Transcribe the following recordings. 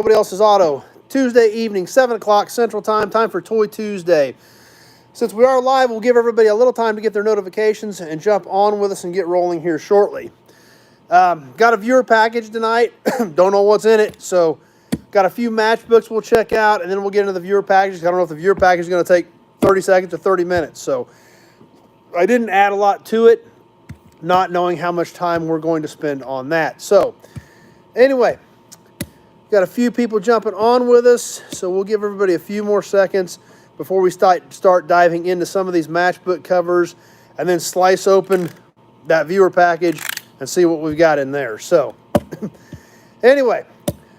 Nobody Else's Auto. Tuesday evening, 7 o'clock Central Time, time for Toy Tuesday. Since we are live, we'll give everybody a little time to get their notifications and jump on with us and get rolling here shortly. Got a viewer package tonight. Don't know what's in it, so got a few matchbooks we'll check out, and then we'll get into the viewer package. I don't know if the viewer package is going to take 30 seconds or 30 minutes, so I didn't add a lot to it, not knowing how much time we're going to spend on that. So, anyway, got a few people jumping on with us, so we'll give everybody a few more seconds before we start diving into some of these matchbook covers and then slice open that viewer package and see what we've got in there. So, anyway,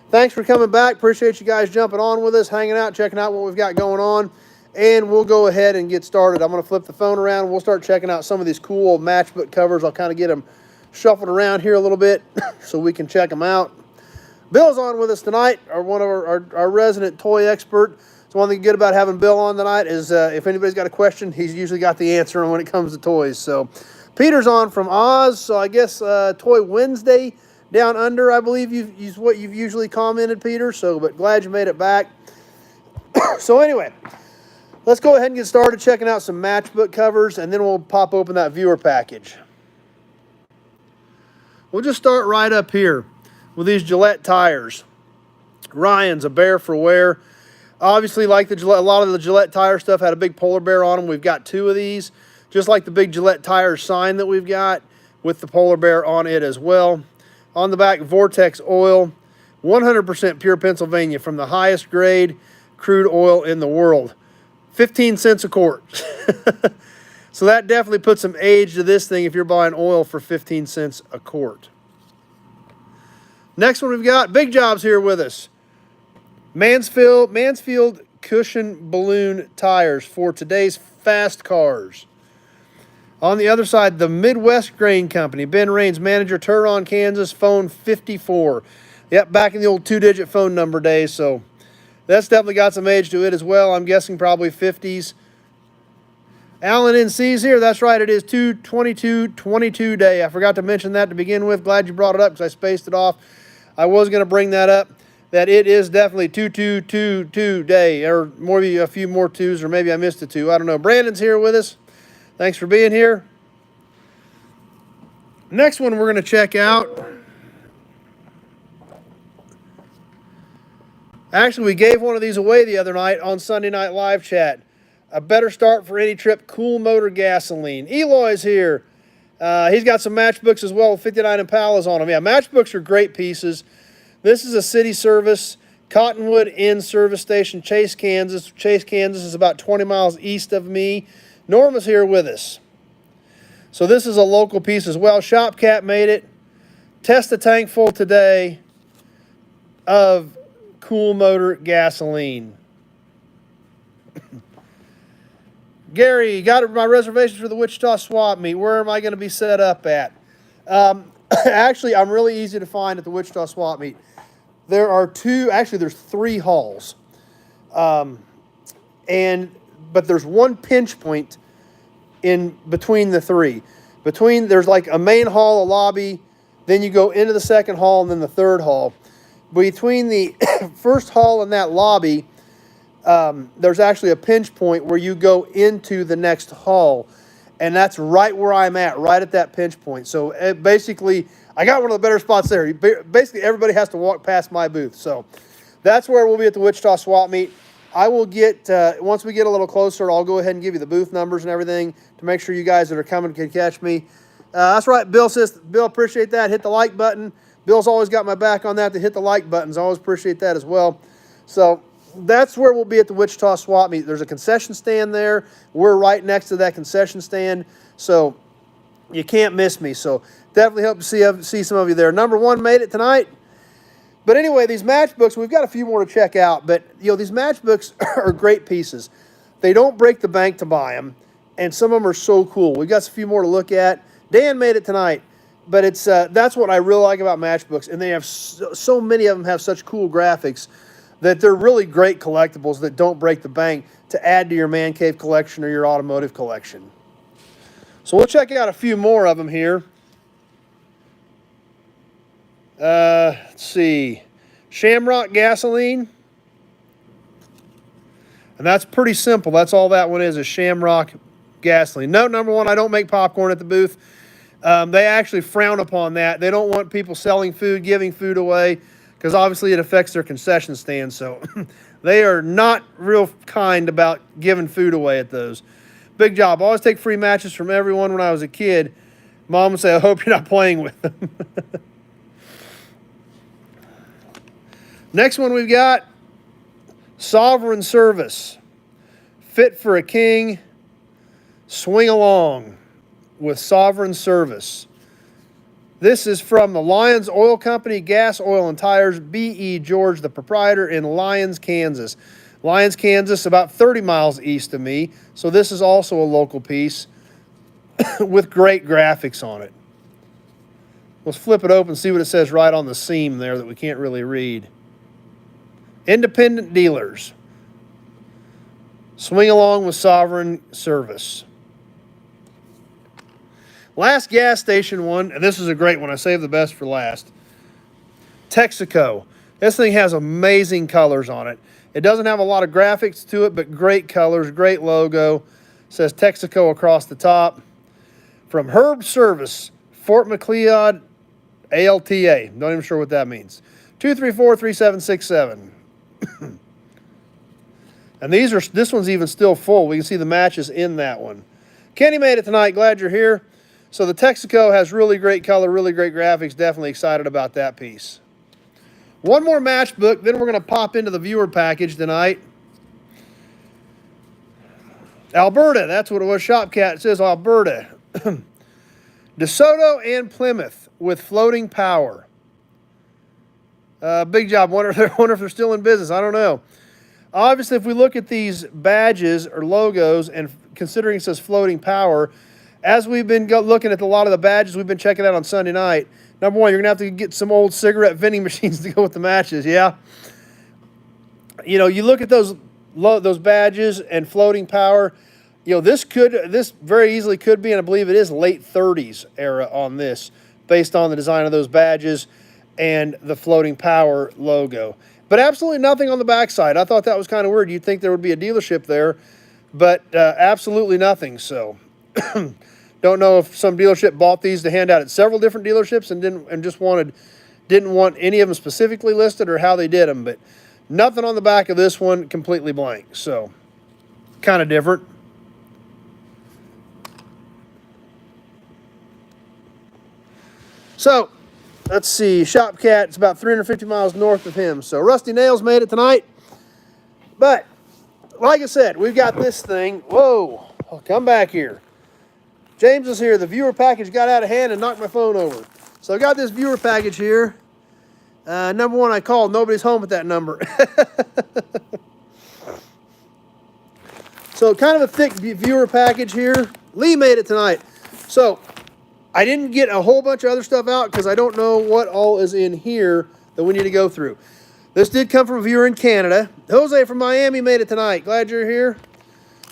thanks for coming back. Appreciate you guys jumping on with us, hanging out, checking out what we've got going on. And we'll go ahead and get started. I'm going to flip the phone around. We'll start checking out some of these cool old matchbook covers. I'll kind of get them shuffled around here a little bit so we can check them out. Bill's on with us tonight, one of our resident toy expert. So one thing good about having Bill on tonight is if anybody's got a question, he's usually got the answer when it comes to toys. So Peter's on from Oz, so I guess Toy Wednesday down under, I believe is what you've usually commented, Peter. So, but glad you made it back. So anyway, let's go ahead and get started checking out some matchbook covers, and then we'll pop open that viewer package. We'll just start right up here with these Gillette tires. Ryan's, a bear for wear. Obviously, like a lot of the Gillette tire stuff had a big polar bear on them. We've got two of these, just like the big Gillette tire sign that we've got with the polar bear on it as well. On the back, Vortex oil, 100% pure Pennsylvania from the highest grade crude oil in the world. 15 cents a quart. So that definitely puts some age to this thing if you're buying oil for 15 cents a quart. Next one we've got, Big Job's here with us. Mansfield cushion balloon tires for today's fast cars. On the other side, the Midwest Grain Company. Ben Raines, manager, Turon, Kansas, phone 54. Yep, back in the old two-digit phone number days, so that's definitely got some age to it as well. I'm guessing probably 50s. Alan NC's here. That's right, it is 2/22/22 day. I forgot to mention that to begin with. Glad you brought it up because I spaced it off. I was going to bring that up, that it is definitely 2/2/22 day, or maybe a few more twos, or maybe I missed a two. I don't know. Brandon's here with us. Thanks for being here. Next one we're going to check out. Actually, we gave one of these away the other night on Sunday Night Live Chat. A better start for any trip, Cool Motor Gasoline. Eloy's here. He's got some matchbooks as well with 59 Impalas on them. Yeah, matchbooks are great pieces. This is a city service, Cottonwood Inn Service Station, Chase, Kansas. Chase, Kansas is about 20 miles east of me. Norma's here with us. So this is a local piece as well. Shopcat made it. Test the tank full today of Cool Motor Gasoline. Gary, got my reservations for the Wichita Swap Meet. Where am I going to be set up at? Actually, I'm really easy to find at the Wichita Swap Meet. There's three halls. But there's one pinch point in between the three. There's like a main hall, a lobby, then you go into the second hall, and then the third hall. Between the first hall and that lobby, there's actually a pinch point where you go into the next hall, and that's right where I'm at, right at that pinch point. So basically, I got one of the better spots there. Basically, everybody has to walk past my booth. So that's where we'll be at the Wichita Swap Meet. I will get, once we get a little closer, I'll go ahead and give you the booth numbers and everything to make sure you guys that are coming can catch me. That's right, Bill says. Bill, appreciate that. Hit the like button. Bill's always got my back on that to hit the like buttons. I always appreciate that as well. So that's where we'll be at the Wichita Swap Meet. There's a concession stand there. We're right next to that concession stand, so you can't miss me. So definitely hope to see some of you there. Number one made it tonight. But anyway, these matchbooks, we've got a few more to check out. But, these matchbooks are great pieces. They don't break the bank to buy them, and some of them are so cool. We've got a few more to look at. Dan made it tonight. But that's what I really like about matchbooks. And they have so many of them have such cool graphics that they're really great collectibles that don't break the bank to add to your man cave collection or your automotive collection. So we'll check out a few more of them here. Let's see. Shamrock gasoline. And that's pretty simple. That's all that one is Shamrock gasoline. Note number one, I don't make popcorn at the booth. They actually frown upon that. They don't want people selling food, giving food away, because obviously it affects their concession stand. So they are not real kind about giving food away at those. Big job. I always take free matches from everyone when I was a kid. Mom would say, I hope you're not playing with them. Next one we've got Sovereign Service. Fit for a King. Swing along with Sovereign Service. This is from the Lyons Oil Company, Gas, Oil, and Tires, B.E. George, the proprietor, in Lyons, Kansas. Lyons, Kansas, about 30 miles east of me. So this is also a local piece with great graphics on it. Let's flip it open and see what it says right on the seam there that we can't really read. Independent dealers. Swing along with Sovereign Service. Last gas station one, and this is a great one. I saved the best for last. Texaco. This thing has amazing colors on it. It doesn't have a lot of graphics to it, but great colors, great logo. It says Texaco across the top. From Herb Service, Fort McLeod, ALTA. Not even sure what that means. 234-3767. And this one's even still full. We can see the matches in that one. Kenny made it tonight. Glad you're here. So the Texaco has really great color, really great graphics. Definitely excited about that piece. One more matchbook, then we're going to pop into the viewer package tonight. Alberta, that's what it was. Shopcat, it says Alberta. DeSoto and Plymouth with floating power. Big job. Wonder if they're still in business. I don't know. Obviously, if we look at these badges or logos, and considering it says floating power, as we've been looking at a lot of the badges we've been checking out on Sunday night, number one, you're going to have to get some old cigarette vending machines to go with the matches, yeah? You know, you look at those badges and floating power, you know, this very easily could be, and I believe it is, late 30s era on this, based on the design of those badges and the floating power logo. But absolutely nothing on the backside. I thought that was kind of weird. You'd think there would be a dealership there, but absolutely nothing. So don't know if some dealership bought these to hand out at several different dealerships and didn't want any of them specifically listed, or how they did them. But nothing on the back of this one, completely blank. So kind of different. So let's see, Shopcat, it's about 350 miles north of him. So Rusty Nails made it tonight. But, like I said, we've got this thing. Whoa, I'll come back here. James is here. The viewer package got out of hand and knocked my phone over. So I got this viewer package here. Number one, I called. Nobody's home at that number. So kind of a thick viewer package here. Lee made it tonight. So I didn't get a whole bunch of other stuff out because I don't know what all is in here that we need to go through. This did come from a viewer in Canada. Jose from Miami made it tonight. Glad you're here.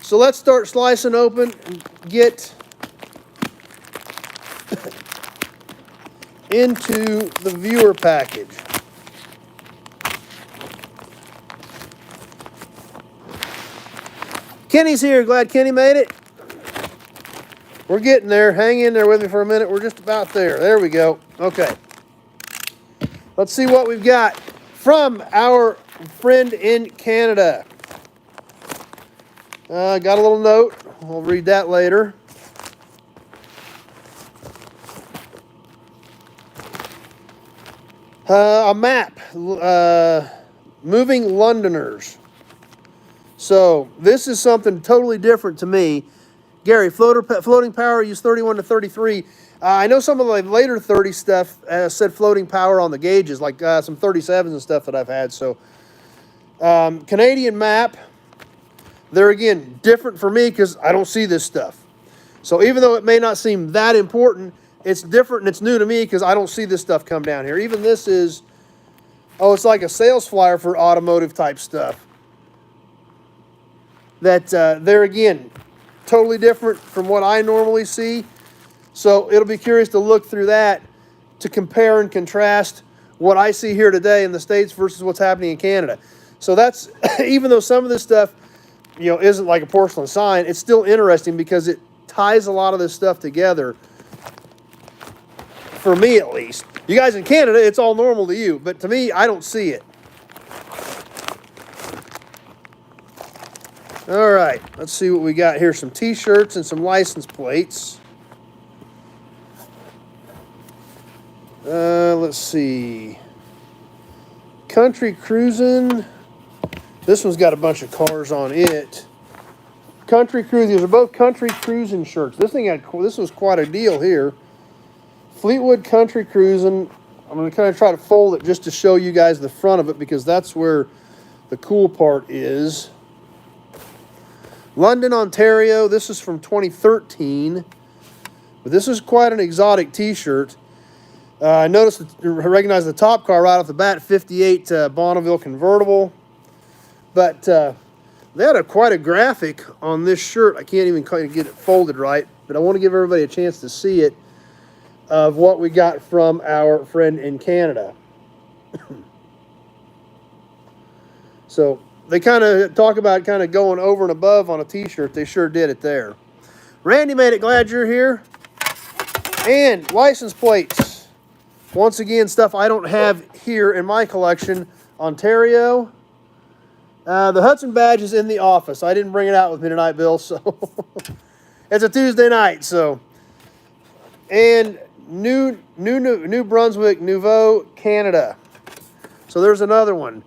So let's start slicing open and get into the viewer package. Kenny's here. Glad Kenny made it. We're getting there. Hang in there with me for a minute. We're just about there. There we go. Okay. Let's see what we've got from our friend in Canada. Got a little note. We'll read that later. A map. Moving Londoners. So this is something totally different to me. Gary, floating power, use 31 to 33. I know some of the later 30 stuff said floating power on the gauges, like some 37s and stuff that I've had. So Canadian map, they're again different for me because I don't see this stuff. So even though it may not seem that important, it's different and it's new to me because I don't see this stuff come down here. Even this is, oh, it's like a sales flyer for automotive type stuff. That they're again totally different from what I normally see. So it'll be curious to look through that to compare and contrast what I see here today in the States versus what's happening in Canada. So that's, even though some of this stuff, isn't like a porcelain sign, it's still interesting because it ties a lot of this stuff together, for me at least. You guys in Canada, it's all normal to you, but to me, I don't see it. All right, let's see what we got here. Some t-shirts and some license plates. Let's see. Country Cruisin'. This one's got a bunch of cars on it. Country Cruising. These are both Country Cruisin' shirts. This was quite a deal here. Fleetwood Country Cruisin'. I'm going to kind of try to fold it just to show you guys the front of it because that's where the cool part is. London, Ontario. This is from 2013. But this is quite an exotic t-shirt. I recognize the top car right off the bat, 58 Bonneville convertible. But they had quite a graphic on this shirt. I can't even quite get it folded right, but I want to give everybody a chance to see it, of what we got from our friend in Canada. So they kind of talk about kind of going over and above on a t-shirt. They sure did it there. Randy made it. Glad you're here. And license plates. Once again, stuff I don't have here in my collection. Ontario. The Hudson badge is in the office. I didn't bring it out with me tonight, Bill, so it's a Tuesday night, so. And New Brunswick, Nouveau, Canada. So there's another one.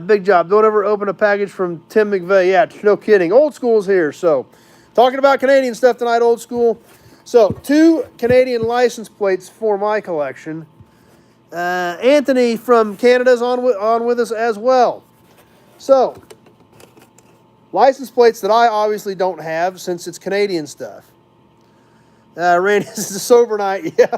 Big job. Don't ever open a package from Tim McVeigh. Yeah, no kidding. Old School's here, so. Talking about Canadian stuff tonight, Old School. So, 2 Canadian license plates for my collection. Anthony from Canada's on with us as well. So, license plates that I obviously don't have since it's Canadian stuff. Randy, this is a sober night. Yeah.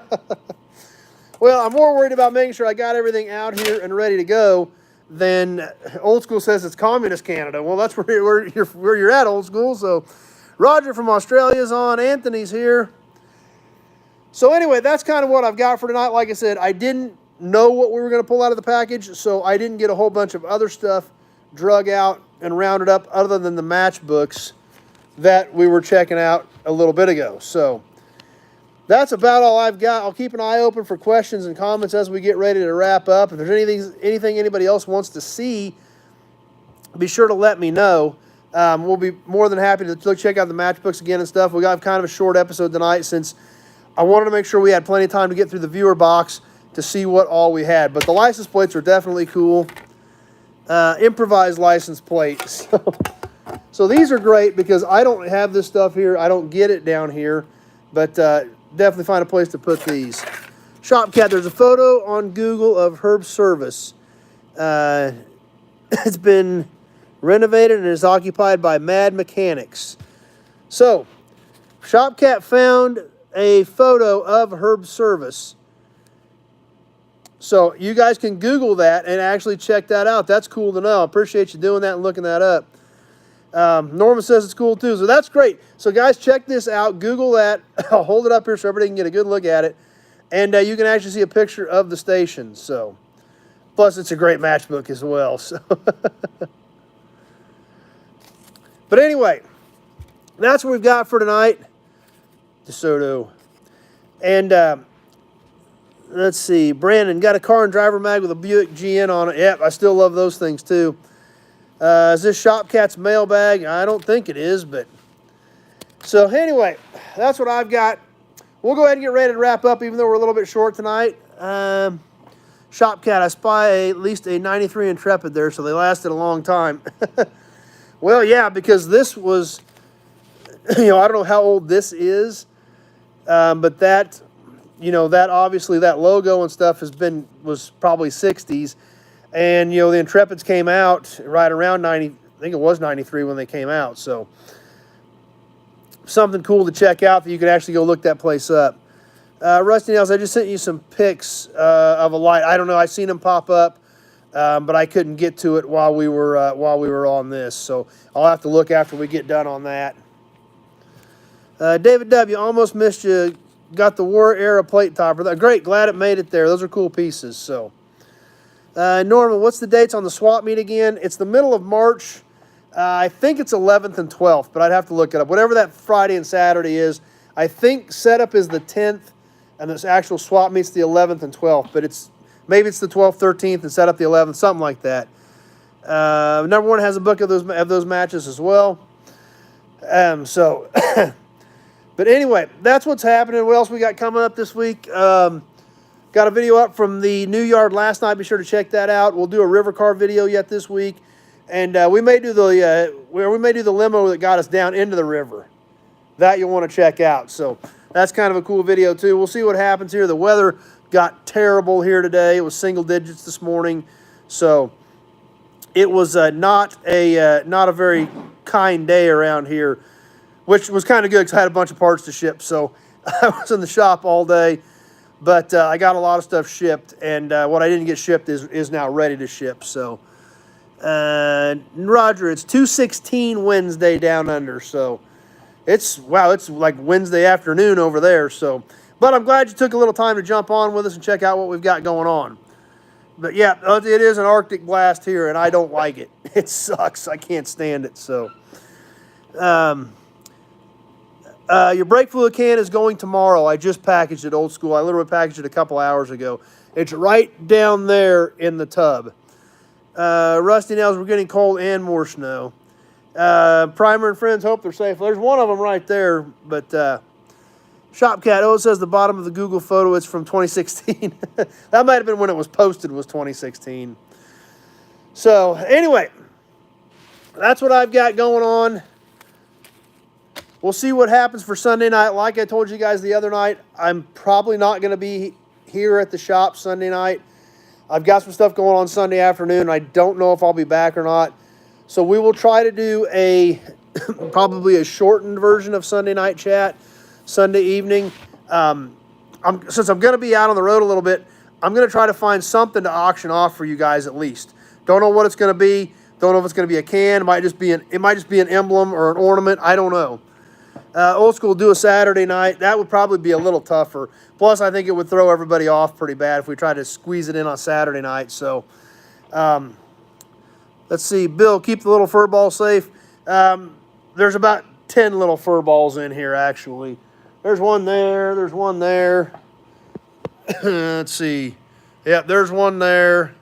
Well, I'm more worried about making sure I got everything out here and ready to go than Old School says it's Communist Canada. Well, that's where you're at, Old School. So, Roger from Australia's on. Anthony's here. So anyway, that's kind of what I've got for tonight. Like I said, I didn't know what we were going to pull out of the package, so I didn't get a whole bunch of other stuff drug out and rounded up other than the matchbooks that we were checking out a little bit ago. So that's about all I've got. I'll keep an eye open for questions and comments as we get ready to wrap up. If there's anything anybody else wants to see, be sure to let me know. We'll be more than happy to check out the matchbooks again and stuff. We got kind of a short episode tonight since I wanted to make sure we had plenty of time to get through the viewer box to see what all we had. But the license plates are definitely cool. Improvised license plates. So these are great because I don't have this stuff here. I don't get it down here. But definitely find a place to put these. Shopcat, there's a photo on Google of Herb's service. It's been renovated and is occupied by mad mechanics. So, Shopcat found a photo of Herb's service. So, you guys can Google that and actually check that out. That's cool to know. I appreciate you doing that and looking that up. Norman says it's cool too, so that's great. So, guys, check this out. Google that. I'll hold it up here so everybody can get a good look at it. And you can actually see a picture of the station. So, plus, it's a great matchbook as well. So. But anyway, that's what we've got for tonight. DeSoto. And let's see. Brandon, got a car and driver mag with a Buick GN on it. Yep, I still love those things too. Is this Shopcat's mailbag? I don't think it is, but. So anyway, that's what I've got. We'll go ahead and get ready to wrap up, even though we're a little bit short tonight. Shopcat, I spy at least a 93 Intrepid there, so they lasted a long time. Well, yeah, because this was, I don't know how old this is, but that, that obviously that logo and stuff was probably 60s. And, the Intrepids came out right around 90, I think it was 93 when they came out. So, something cool to check out that you can actually go look that place up. Rusty Nails, I just sent you some pics of a light. I don't know, I seen them pop up. But I couldn't get to it while we were on this, so I'll have to look after we get done on that. David W. almost missed you. Got the War Era plate topper. Great, glad it made it there. Those are cool pieces. So, Norman, what's the dates on the swap meet again? It's the middle of March. I think it's 11th and 12th, but I'd have to look it up. Whatever that Friday and Saturday is, I think setup is the 10th, and this actual swap meet's the 11th and 12th. But maybe it's the 12th, 13th, and setup the 11th, something like that. Number one has a book of those matches as well. But anyway, that's what's happening. What else we got coming up this week? Got a video up from the new yard last night. Be sure to check that out. We'll do a river car video yet this week, and we may do the limo that got us down into the river. That you'll want to check out. So that's kind of a cool video too. We'll see what happens here. The weather got terrible here today. It was single digits this morning, so it was not a very kind day around here, which was kind of good because I had a bunch of parts to ship. So I was in the shop all day. But I got a lot of stuff shipped, and what I didn't get shipped is now ready to ship. So, Roger, it's 2:16 Wednesday down under. So, it's like Wednesday afternoon over there. So, but I'm glad you took a little time to jump on with us and check out what we've got going on. But yeah, it is an Arctic blast here, and I don't like it. It sucks. I can't stand it. So, your brake fluid can is going tomorrow. I just packaged it, old school. I literally packaged it a couple hours ago. It's right down there in the tub. Rusty nails, we're getting cold and more snow. Primer and friends, hope they're safe. There's one of them right there, but Shopcat, it says the bottom of the Google photo, it's from 2016. That might have been when it was posted, was 2016. So, anyway, that's what I've got going on. We'll see what happens for Sunday night. Like I told you guys the other night, I'm probably not going to be here at the shop Sunday night. I've got some stuff going on Sunday afternoon. I don't know if I'll be back or not. So we will try to do probably a shortened version of Sunday night chat Sunday evening. Since I'm going to be out on the road a little bit, I'm going to try to find something to auction off for you guys at least. Don't know what it's going to be. Don't know if it's going to be a can. It might just be an emblem or an ornament. I don't know. Old school do a Saturday night. That would probably be a little tougher. Plus, I think it would throw everybody off pretty bad if we tried to squeeze it in on Saturday night. So, let's see. Bill, keep the little fur ball safe. There's about 10 little fur balls in here, actually. There's one there. There's one there. Let's see. Yep, there's one there.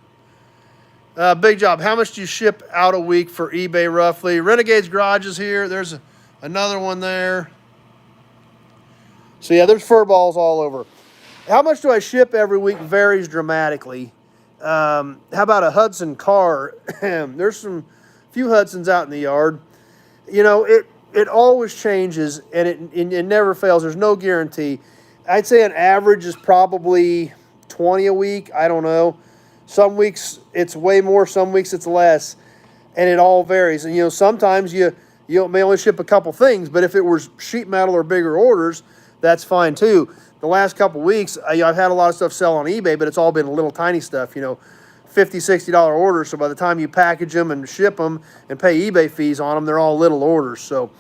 Big job. How much do you ship out a week for eBay, roughly? Renegade's Garage is here. There's another one there. So, yeah, there's fur balls all over. How much do I ship every week varies dramatically. How about a Hudson car? There's some few Hudsons out in the yard. You know, it always changes, and it never fails. There's no guarantee. I'd say an average is probably 20 a week. I don't know. Some weeks it's way more. Some weeks it's less. And it all varies. And, you know, sometimes you may only ship a couple things, but if it was sheet metal or bigger orders, that's fine too. The last couple weeks, I've had a lot of stuff sell on eBay, but it's all been little tiny stuff, you know, $50, $60 orders. So by the time you package them and ship them and pay eBay fees on them, they're all little orders. So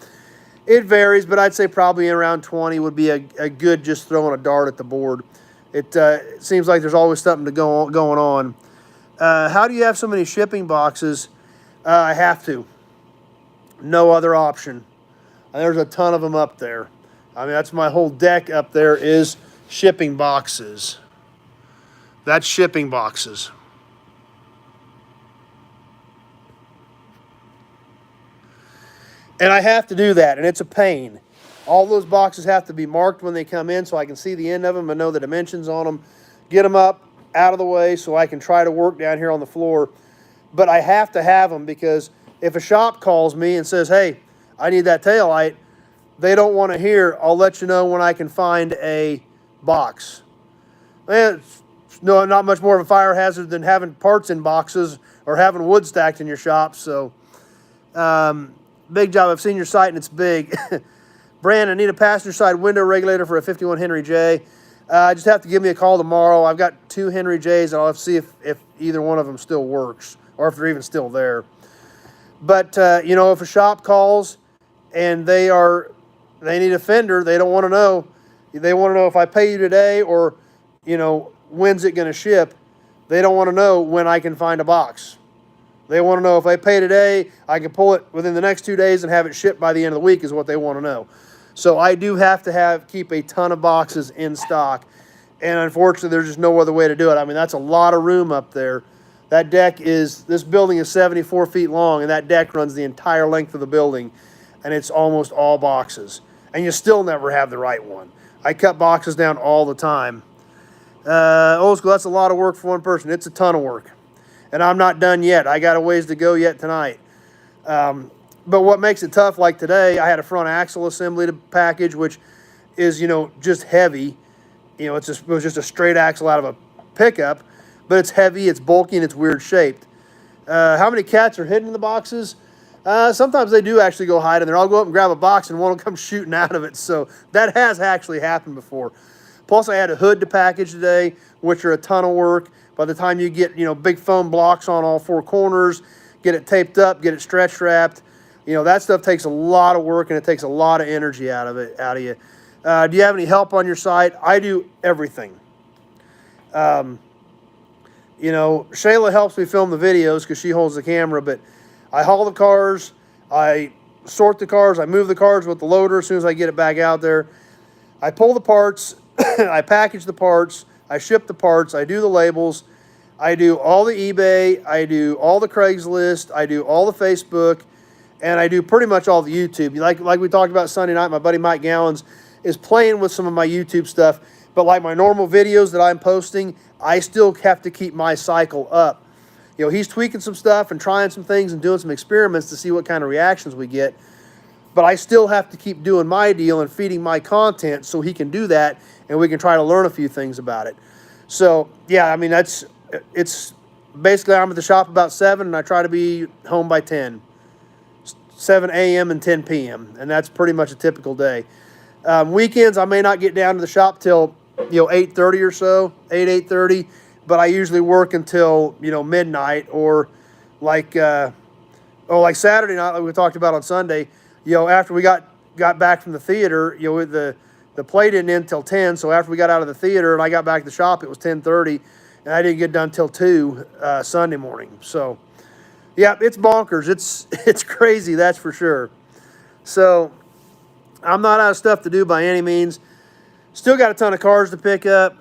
it varies, but I'd say probably around 20 would be a good just throwing a dart at the board. It seems like there's always something going on. How do you have so many shipping boxes? I have to. No other option. There's a ton of them up there. I mean, that's my whole deck up there is shipping boxes. That's shipping boxes. And I have to do that, and it's a pain. All those boxes have to be marked when they come in so I can see the end of them and know the dimensions on them. Get them up, out of the way so I can try to work down here on the floor. But I have to have them because if a shop calls me and says, hey, I need that taillight, they don't want to hear, I'll let you know when I can find a box. It's not much more of a fire hazard than having parts in boxes or having wood stacked in your shop. So, big job. I've seen your site and it's big. Brandon, I need a passenger side window regulator for a 51 Henry J. Just have to give me a call tomorrow. I've got 2 Henry J's and I'll have to see if either one of them still works or if they're even still there. But, you know, if a shop calls and they need a fender, they don't want to know. They want to know if I pay you today or, you know, when's it going to ship. They don't want to know when I can find a box. They want to know if I pay today, I can pull it within the next 2 days and have it shipped by the end of the week is what they want to know. So I do have to keep a ton of boxes in stock. And unfortunately, there's just no other way to do it. I mean, that's a lot of room up there. This building is 74 feet long, and that deck runs the entire length of the building. And it's almost all boxes. And you still never have the right one. I cut boxes down all the time. Old school, that's a lot of work for one person. It's a ton of work. And I'm not done yet. I got a ways to go yet tonight. But what makes it tough, like today, I had a front axle assembly to package, which is, just heavy. It was just a straight axle out of a pickup. But it's heavy, it's bulky, and it's weird shaped. How many cats are hidden in the boxes? Sometimes they do actually go hide in there. I'll go up and grab a box and one will come shooting out of it. So that has actually happened before. Plus, I had a hood to package today, which are a ton of work. By the time you get, big foam blocks on all four corners, get it taped up, get it stretch wrapped, that stuff takes a lot of work and it takes a lot of energy out of you. Do you have any help on your site? I do everything. Shayla helps me film the videos because she holds the camera, but I haul the cars, I sort the cars, I move the cars with the loader as soon as I get it back out there. I pull the parts, I package the parts, I ship the parts, I do the labels, I do all the eBay, I do all the Craigslist, I do all the Facebook, and I do pretty much all the YouTube. Like we talked about Sunday night, my buddy Mike Gallons is playing with some of my YouTube stuff, but like my normal videos that I'm posting, I still have to keep my cycle up. He's tweaking some stuff and trying some things and doing some experiments to see what kind of reactions we get, but I still have to keep doing my deal and feeding my content so he can do that and we can try to learn a few things about it. So, yeah, I mean, it's basically I'm at the shop about 7 and I try to be home by 10. 7 a.m. and 10 p.m. And that's pretty much a typical day. Weekends, I may not get down to the shop till, 8:30 or so, 8:30, but I usually work until, midnight or like Saturday night, like we talked about on Sunday, after we got back from the theater, the play didn't end till 10, so after we got out of the theater and I got back to the shop, it was 10:30, and I didn't get done till 2 Sunday morning. So, yeah, it's bonkers. It's crazy, that's for sure. So, I'm not out of stuff to do by any means. Still got a ton of cars to pick up.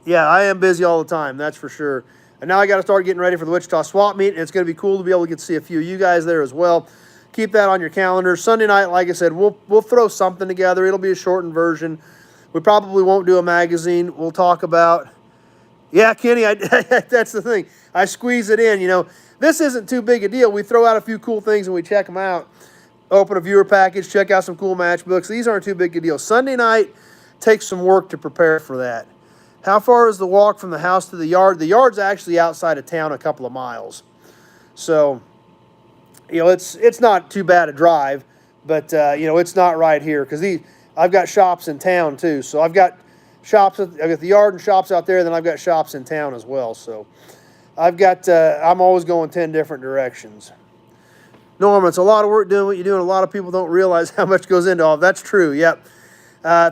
Yeah, I am busy all the time, that's for sure. And now I got to start getting ready for the Wichita Swap Meet, and it's going to be cool to be able to get to see a few of you guys there as well. Keep that on your calendar. Sunday night, like I said, we'll throw something together. It'll be a shortened version. We probably won't do a magazine. We'll talk about... Yeah, Kenny, that's the thing. I squeeze it in, This isn't too big a deal. We throw out a few cool things and we check them out. Open a viewer package, check out some cool matchbooks. These aren't too big a deal. Sunday night takes some work to prepare for that. How far is the walk from the house to the yard? The yard's actually outside of town a couple of miles. So... it's not too bad a drive, but, it's not right here because I've got shops in town too. So I've got the yard and shops out there, then I've got shops in town as well. So I'm always going 10 different directions. Norman, it's a lot of work doing what you're doing. A lot of people don't realize how much goes into all of that's true. Yep.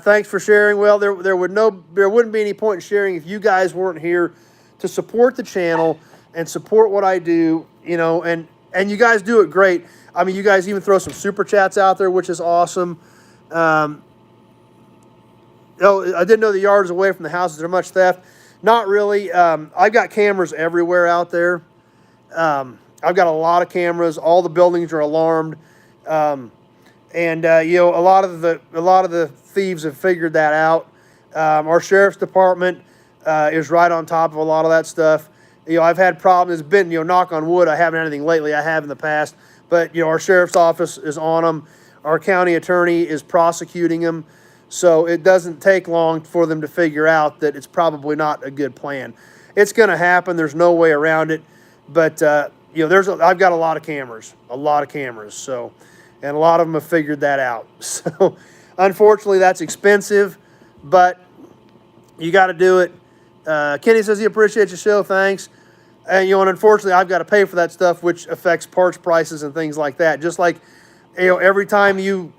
Thanks for sharing. Well, there wouldn't be any point in sharing if you guys weren't here to support the channel and support what I do, and you guys do it great. I mean, you guys even throw some super chats out there, which is awesome. I didn't know the yard is away from the house. Is there much theft? Not really. I've got cameras everywhere out there. I've got a lot of cameras. All the buildings are alarmed, a lot of the thieves have figured that out. Our sheriff's department is right on top of a lot of that stuff. I've had problems. It's been, knock on wood, I haven't had anything lately. I have in the past. But, our sheriff's office is on them. Our county attorney is prosecuting them. So it doesn't take long for them to figure out that it's probably not a good plan. It's going to happen. There's no way around it. But, I've got a lot of cameras. So, and a lot of them have figured that out. So, unfortunately, that's expensive. But you got to do it. Kenny says he appreciates your show, thanks. And and unfortunately, I've got to pay for that stuff, which affects parts prices and things like that. Just like, every time you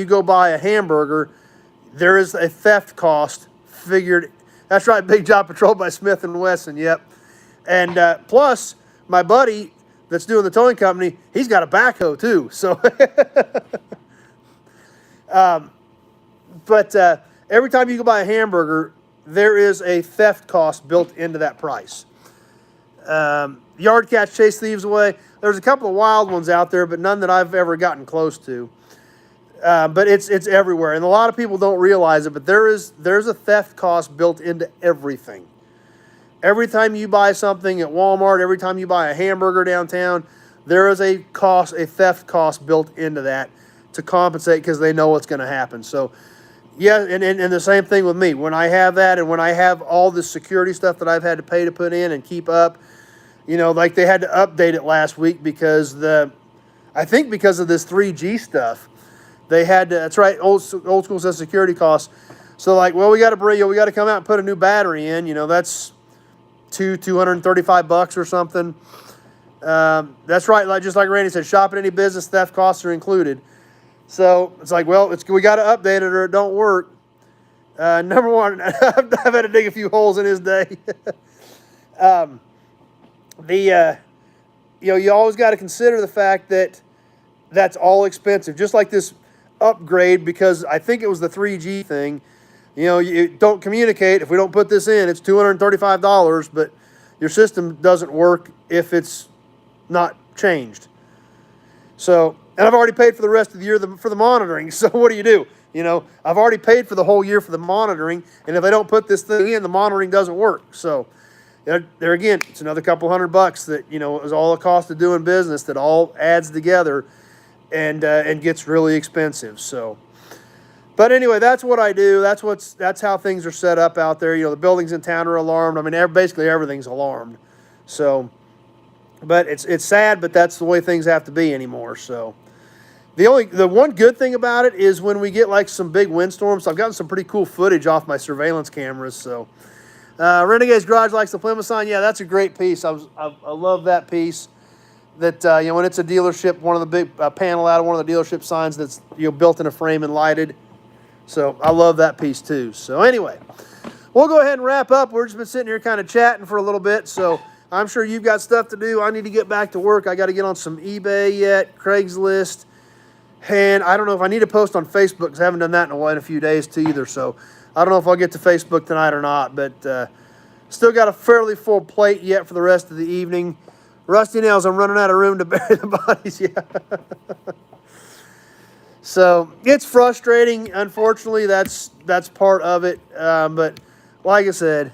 go buy a hamburger, there is a theft cost figured. That's right, Big Job Patrol by Smith and Wesson. Yep. And plus, my buddy that's doing the towing company, he's got a backhoe too. So, but every time you go buy a hamburger, there is a theft cost built into that price. Yard cats chase thieves away. There's a couple of wild ones out there, but none that I've ever gotten close to. But it's everywhere, and a lot of people don't realize it. But there's a theft cost built into everything. Every time you buy something at Walmart, every time you buy a hamburger downtown, there is a theft cost built into that to compensate, because they know what's going to happen. So, yeah, and the same thing with me. When I have that, and when I have all this security stuff that I've had to pay to put in and keep up, like they had to update it last week because I think because of this 3G stuff. They had to, that's right, old school says security costs. So like, well, we got to come out and put a new battery in. That's $235 or something. That's right, just like Randy said, shop at any business, theft costs are included. So it's like, well, we got to update it or it don't work. Number one, I've had to dig a few holes in his day. You always got to consider the fact that that's all expensive. Just like this upgrade, because I think it was the 3G thing. You don't communicate. If we don't put this in, it's $235, but your system doesn't work if it's not changed. So, and I've already paid for the rest of the year for the monitoring. So what do? I've already paid for the whole year for the monitoring, and if they don't put this thing in, the monitoring doesn't work. So there again, it's another couple $100 that, is all the cost of doing business that all adds together and gets really expensive. So, but anyway, that's what I do. That's how things are set up out there. The buildings in town are alarmed. I mean, basically everything's alarmed. So, but it's sad, but that's the way things have to be anymore. So, the one good thing about it is when we get like some big windstorms. So I've gotten some pretty cool footage off my surveillance cameras. So, Renegade's Garage likes the Plymouth sign. Yeah, that's a great piece. I love that piece. That when it's a dealership, one of the big panel out of one of the dealership signs that's built in a frame and lighted. So I love that piece too. So anyway, we'll go ahead and wrap up. We're just been sitting here kind of chatting for a little bit. So I'm sure you've got stuff to do. I need to get back to work. I got to get on some eBay yet, Craigslist, and I don't know if I need to post on Facebook because I haven't done that in a few days too either. So I don't know if I'll get to Facebook tonight or not, but still got a fairly full plate yet for the rest of the evening. Rusty nails, I'm running out of room to bury the bodies. Yeah. So it's frustrating. Unfortunately, that's part of it. But like I said,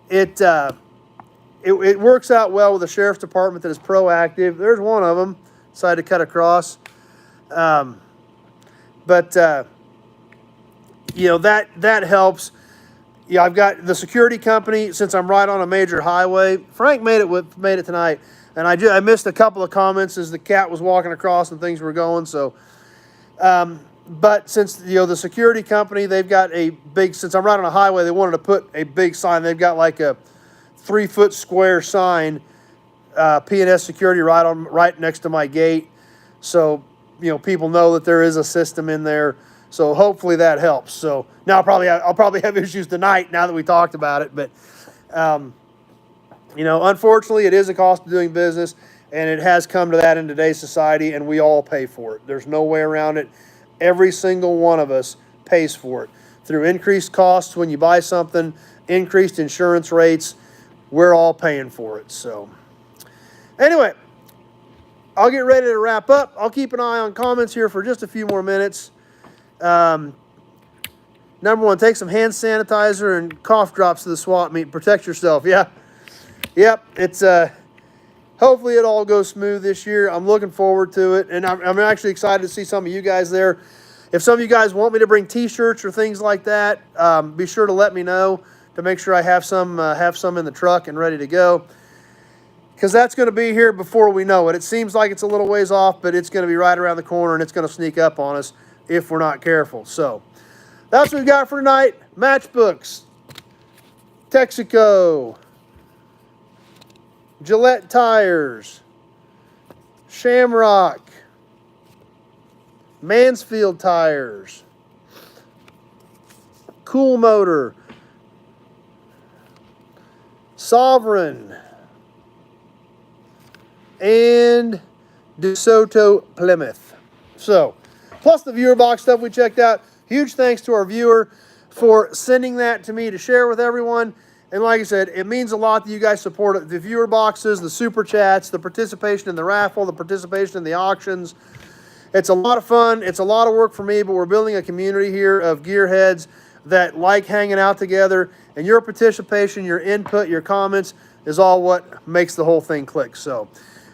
it works out well with the sheriff's department that is proactive. There's one of them decided to cut across. That helps. Yeah, I've got the security company since I'm right on a major highway. Frank made it tonight. And I missed a couple of comments as the cat was walking across and things were going. So, but since the security company, they've got since I'm right on a highway, they wanted to put a big sign. They've got like a 3-foot square sign, P&S security right next to my gate. So people know that there is a system in there. So hopefully that helps. So now I'll probably have issues tonight now that we talked about it, but. Unfortunately, it is a cost of doing business, and it has come to that in today's society, and we all pay for it. There's no way around it. Every single one of us pays for it. Through increased costs when you buy something, increased insurance rates, we're all paying for it. So, anyway, I'll get ready to wrap up. I'll keep an eye on comments here for just a few more minutes. Number one, take some hand sanitizer and cough drops to the swap meet. Protect yourself. Yeah. Yep, it's hopefully it all goes smooth this year. I'm looking forward to it, and I'm actually excited to see some of you guys there. If some of you guys want me to bring T-shirts or things like that, be sure to let me know to make sure I have some in the truck and ready to go, because that's going to be here before we know it. It seems like it's a little ways off, but it's going to be right around the corner, and it's going to sneak up on us if we're not careful. So that's what we've got for tonight. Matchbooks, Texaco, Gillette tires, Shamrock, Mansfield tires, Cool Motor, Sovereign, and DeSoto, Plymouth. So, plus the viewer box stuff we checked out. Huge thanks to our viewer for sending that to me to share with everyone. And like I said, it means a lot that you guys support the viewer boxes, the super chats, the participation in the raffle, the participation in the auctions. It's a lot of fun. It's a lot of work for me, but we're building a community here of gearheads that like hanging out together. And your participation, your input, your comments is all what makes the whole thing click. So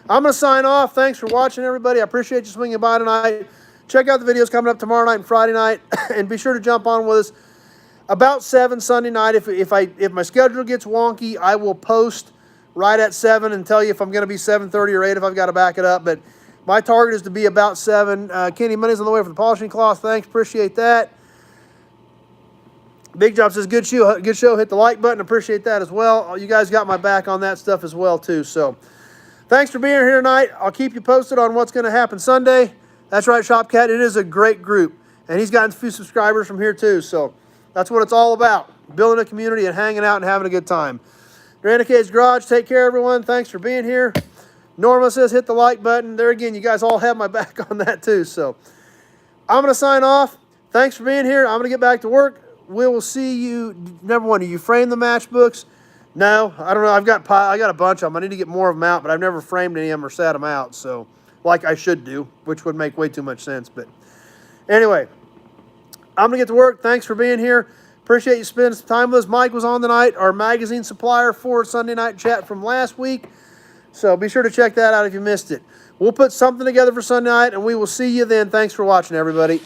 I'm going to sign off. Thanks for watching, everybody. I appreciate you swinging by tonight. Check out the videos coming up tomorrow night and Friday night. And be sure to jump on with us about 7 Sunday night. If my schedule gets wonky, I will post right at 7 and tell you if I'm going to be 7:30 or 8 if I've got to back it up. But my target is to be about 7. Kenny, money's on the way for the polishing cloth. Thanks. Appreciate that. Big Job says, good show. Hit the like button. Appreciate that as well. You guys got my back on that stuff as well, too. So thanks for being here tonight. I'll keep you posted on what's going to happen Sunday. That's right, Shopcat. It is a great group. And he's gotten a few subscribers from here, too. So that's what it's all about. Building a community and hanging out and having a good time. Duranda Cage Garage, take care, everyone. Thanks for being here. Norma says, hit the like button. There again, you guys all have my back on that, too. So I'm going to sign off. Thanks for being here. I'm going to get back to work. We will see you. Number one, do you frame the matchbooks? No, I don't know. I got a bunch of them. I need to get more of them out, but I've never framed any of them or sat them out. So, like I should do, which would make way too much sense. But anyway, I'm going to get to work. Thanks for being here. Appreciate you spending some time with us. Mike was on tonight, our magazine supplier for Sunday Night Chat from last week. So be sure to check that out if you missed it. We'll put something together for Sunday night, and we will see you then. Thanks for watching, everybody.